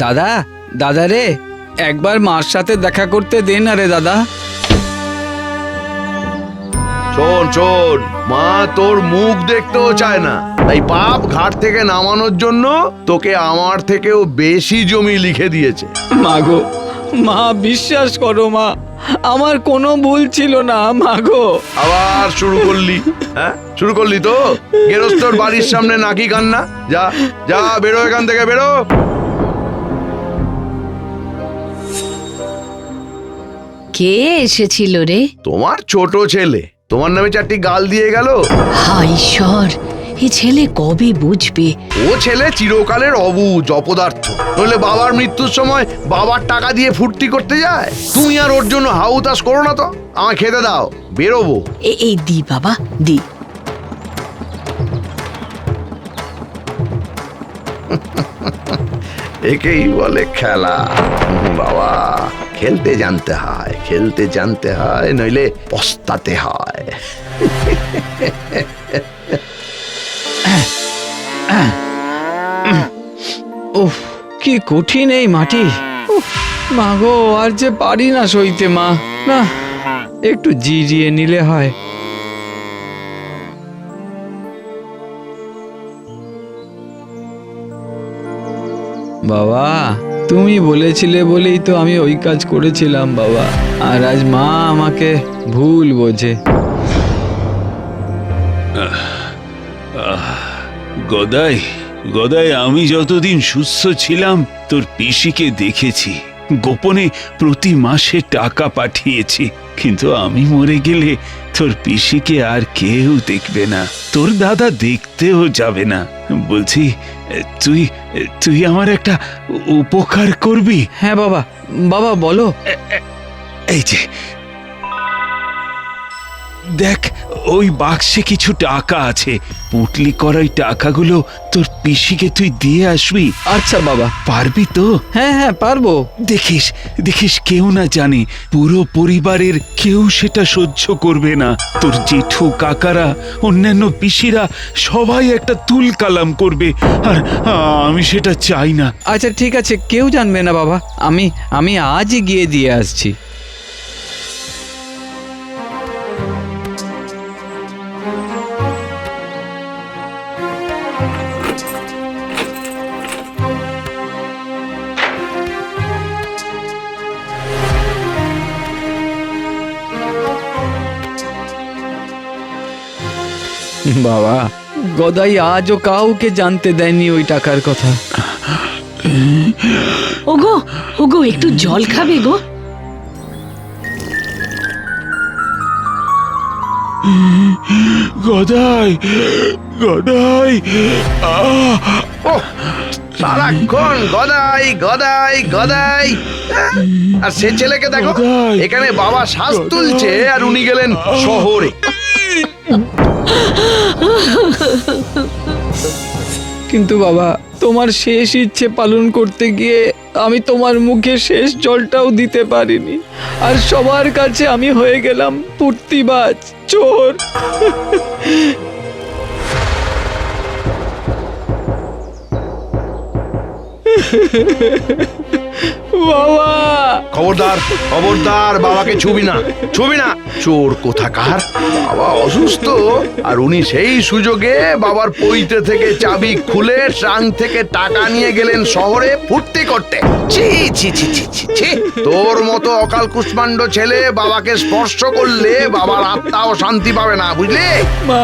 দাদা, দাদা রে, একবার মার সাথে দেখা করতে দে না রে দাদা। শোন শোন, মা তোর মুখ দেখতেও চায় না, তাই পাপ ঘাট থেকে নামানোর জন্য তোকে আমার থেকেও বেশি জমি লিখে দিয়েছে। মা গো, মা বিশ্বাস করো মা, আমার কোনো ভুল ছিল না মা গো। আবার শুরু করলি? হ্যাঁ, শুরু করলি তো? গেরস্তর বাড়ির সামনে নাকি কান্না? যা যা, বেরো এখান থেকে, বেরো। কে এসেছিল রে? তোমার ছোট ছেলে তোমার নামে 4টি গাল দিয়ে গেল। হায় ঈশ্বর, এ ছেলে কবে বুঝবে? ও ছেলে চিরকালের অবুঝ অপদার্থ, নইলে বাবার মৃত্যুর সময় বাবার টাকা দিয়ে ফুর্তি করতে যায়। তুমি আর ওর জন্য হাউতাস করো না তো, আমায় খেতে দাও, বেরোবো। এই দি বাবা, দি। একেই বলে খেলা। বাবা, খেলতে জানতে হয়, খেলতে জানতে হয়, নইলে পস্তাতে হয়। উফ, কি কঠিন এই মাটি। উফ, মা গো, আর যে পারি না সইতে মা। না, একটু জিরিয়ে নিলে হয়। বাবা, তুমি বলেছিলে বলেই তো আমি ওই কাজ করেছিলাম বাবা, আর আজ মা আমাকে ভুল বোঝে। গদাই, গদাই, আমি যতদিন সুস্থ ছিলাম তোর পিসিকে দেখেছি, গোপনে প্রতি মাসে টাকা পাঠিয়েছি, কিন্তু আমি মরে গেলে তোর পিসিকে আর কেউ দেখবে না, তোর দাদা দেখতেও যাবে না। বলছি, তুই তুই আমার একটা উপকার করবি? হ্যাঁ বাবা, বাবা বলো। এই যে দেখ, ওই বাক্সে কিছু টাকা আছে, পুটলি করা ওই টাকাগুলো তোর পিসিকে তুই দিয়ে আসবি। আচ্ছা বাবা। পারবি তো? হ্যাঁ হ্যাঁ, পারবো। দেখিস দেখিস কেউ না জানে, পুরো পরিবারের কেউ সেটা সহ্য করবে না। তোর জেঠু কাকারা, অন্যান্য পিসিরা সবাই একটা তুল কালাম করবে, আর আমি সেটা চাই না। আচ্ছা ঠিক আছে, কেউ জানবে না বাবা, আমি আজই গিয়ে দিয়ে আসছি। বাবা, গদাই আজও কাউকে জানতে দেয়নি ওই টাকার কথা। ওগো, ওগো, একটু জল খাবে গো? গদাই, গদাই, সারাক্ষণ গদাই গদাই গদাই। আর সে ছেলেকে দেখো, এখানে বাবা শ্বাস তুলছে আর উনি গেলেন শহরে। কিন্তু বাবা, তোমার শেষ ইচ্ছে পালন করতে গিয়ে আমি তোমার মুখে শেষ জলটাও দিতে পারিনি, আর সবার কাছে আমি হয়ে গেলাম পূর্তিবাজ, চোর। বাবা, খবরদার খবরদার, বাবাকে ছুবি না, ছুবি না, চোর কোথাকার। বাবা অসুস্থ, আর উনি সেই সুযোগে বাবার পৈতে থেকে চাবি খুলে ট্রাঙ্ক থেকে টাকা নিয়ে গেলেন শহরে ফুর্তি করতে। ছি ছি ছি ছি ছি ছি। তোর মতো অকাল কুষ্মাণ্ড ছেলে বাবাকে স্পর্শ করলে বাবার আত্মাও শান্তি পাবে না, বুঝলে? মা,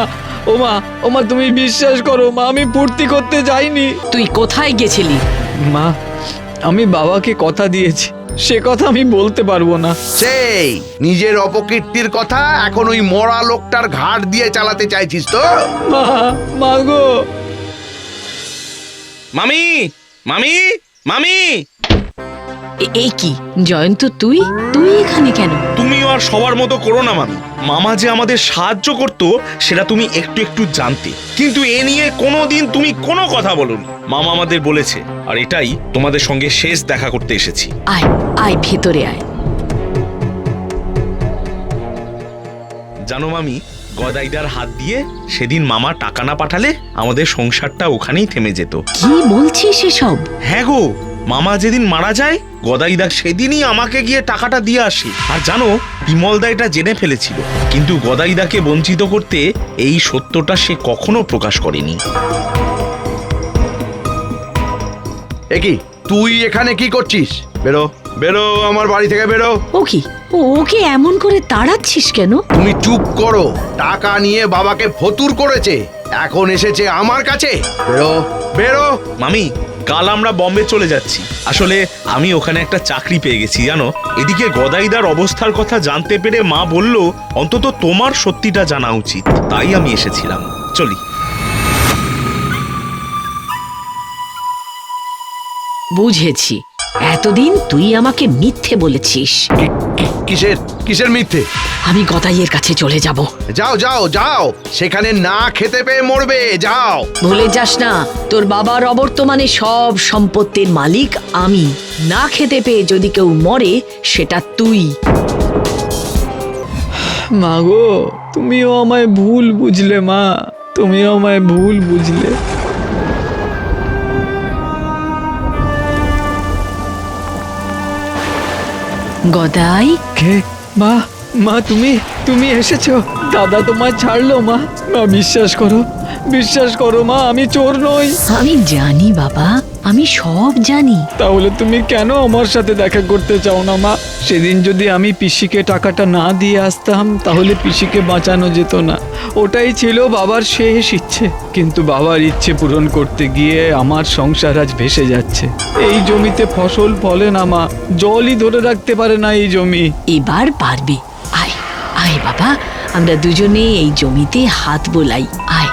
ও মা, তুমি বিশ্বাস করো মা, আমি ফুর্তি করতে যাইনি। তুই কোথায় গেছিলি? মা, আমি বাবাকে কথা দিয়েছি, সে কথা আমি বলতে পারবো না। সেই নিজের অপকীর্তির কথা এখন ওই মরা লোকটার ঘাট দিয়ে চালাতে চাইছিস তো? মা গো। মামি, মামি, মামি, এই কি জয়ন্ত, তুই তুই এখানে কেন? তুমিও আর সবার মতো করো না মামি। মামা যে আমাদের সাহায্য করতো সেটা তুমি একটু একটু জানতে, কিন্তু এ নিয়ে কোনোদিন তুমি কোনো কথা বলোনি। মামা আমাদের বলেছে, আর এটাই তোমাদের সঙ্গে শেষ দেখা করতে এসেছি। আয় আয়, ভেতরে আয়। জানো মামি, গদাইদার হাত দিয়ে সেদিন মামা টাকা না পাঠালে আমাদের সংসারটা ওখানেই থেমে যেত। কি বলছিস এসব? হ্যাঁ গো, মামা যেদিন মারা যায় গদাইদা সেদিনই আমাকে গিয়ে টাকাটা দিয়ে আসে। আর জানো, বিমলদা এটা জেনে ফেলেছিল, কিন্তু গদাইদাকে বঞ্চিত করতে এই সত্যটা সে কখনো প্রকাশ করেনি। একি তুই এখানে কি করছিস? বেরো বেরো, আমার বাড়ি থেকে বেরো। ও কি, ওকে এমন করে তাড়াচ্ছিস কেন? তুমি চুপ করো। টাকা নিয়ে বাবাকে ফতুর করেছে, এখন এসেছে আমার কাছে। বেরো বেরো। মামি, কাল আমরা বম্বে চলে যাচ্ছি। আসলে আমি ওখানে একটা চাকরি পেয়ে গেছি জানো। এদিকে গদাইদার অবস্থার কথা জানতে পেরে মা বলল অন্তত তোমার সত্যিটা জানা উচিত, তাই আমি এসেছিলাম। চলি। বুঝেছি, এতদিন তুই আমাকে মিথ্যে বলেছিস। কিসের কিসের মিথ্যে? আমি গদাইয়ের কাছে চলে যাব। যাও যাও যাও, সেখানে না খেতে পেয়ে মরবে। যাও। ভুলে যাস না, তোর বাবার অবর্তমানে সব সম্পত্তির মালিক আমি। না খেতে পেয়ে যদি কেউ মরে, সেটা তুই। মা গো, তুমিও আমায় ভুল বুঝলে মা, তুমিও আমায় ভুল বুঝলে। গদাই, কে? মা, মা তুমি তুমি এসেছো? দাদা তোমায় ছাড়লো মা? মা বিশ্বাস করো, বিশ্বাস করো মা, আমি চোর নই। আমি জানি বাবা, আমি সব জানি। তাহলে তুমি কেন আমার সাথে দেখা করতে চাও না মা? সেদিন যদি আমি পিসিকে টাকাটা না দিয়ে আসতাম তাহলে পিসিকে বাঁচানো যেত না। ওটাই ছিল বাবার শেষ ইচ্ছে, কিন্তু বাবার ইচ্ছে পূরণ করতে গিয়ে আমার সংসার আজ ভেসে যাচ্ছে। এই জমিতে ফসল ফলে না মা, জলই ধরে রাখতে পারে না এই জমি। এবার পারবে। আয় আয় বাবা, আমরা দুজনে এই জমিতে হাত বোলাই। আয়।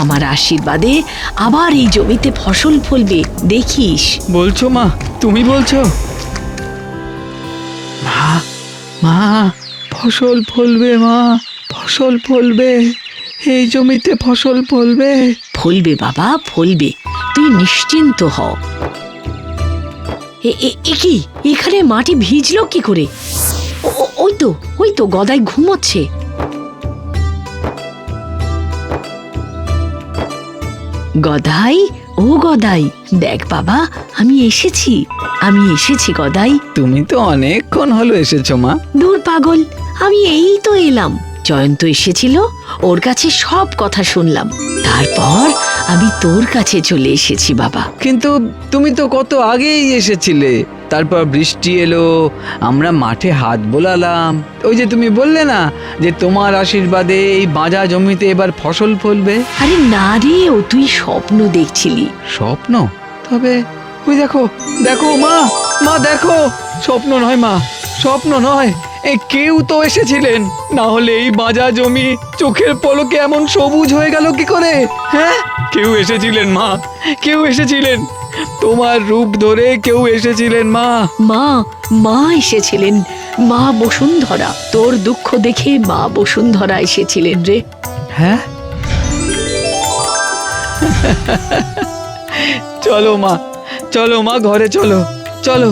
আমার আশীর্বাদে আবার এই জমিতে ফসল ফলবে, দেখিস। বলছো মা? তুমি বলছো? মা, মা, ফসল ফলবে মা, ফসল ফলবে, এই জমিতে ফসল ফলবে। ফলবে বাবা, ফলবে, তুই নিশ্চিন্ত হ। কি, এখানে মাটি ভিজলো কি করে? ওই তো গদাই ঘুমোচ্ছে। গদাই, ও গদাই, দেখ বাবা, আমি এসেছি গদাই। তুমি তো অনেকক্ষণ হলো এসেছো মা। দূর পাগল, আমি এই তো এলাম। জয়ন্ত এসেছিল, ওর কাছে সব কথা শুনলাম, তারপর আমি তোর কাছে চলে এসেছি বাবা। কিন্তু তুমি তো কত আগেই এসেছিলে। তারপর বৃষ্টি এলো, আমরা মাঠে হাত বোলালাম। ওই যে তুমি বললে না যে তোমার আশীর্বাদে এই বাঁজা জমিতে এবার ফসল ফলবে। আরে না রে, ও তুই স্বপ্ন দেখছিলি। স্বপ্ন? তবে ওই দেখো, দেখো মা, মা দেখো, স্বপ্ন নয় মা, স্বপ্ন নয়, এ কেউ তো এসেছিলেন। না হলে এই বাঁজা জমি চোখের পলকে এমন সবুজ হয়ে গেল কি করে? হ্যাঁ, কেউ এসেছিলেন মা, কেউ এসেছিলেন, তোমার রূপ ধরে কেউ এসেছিলেন মা। মা এসেছিলেন, মা বসুন্ধরা। তোর দুঃখ দেখে মা বসুন্ধরা এসেছিলেন রে। হ্যাঁ, চলো মা, চলো মা, ঘরে চলো, চলো।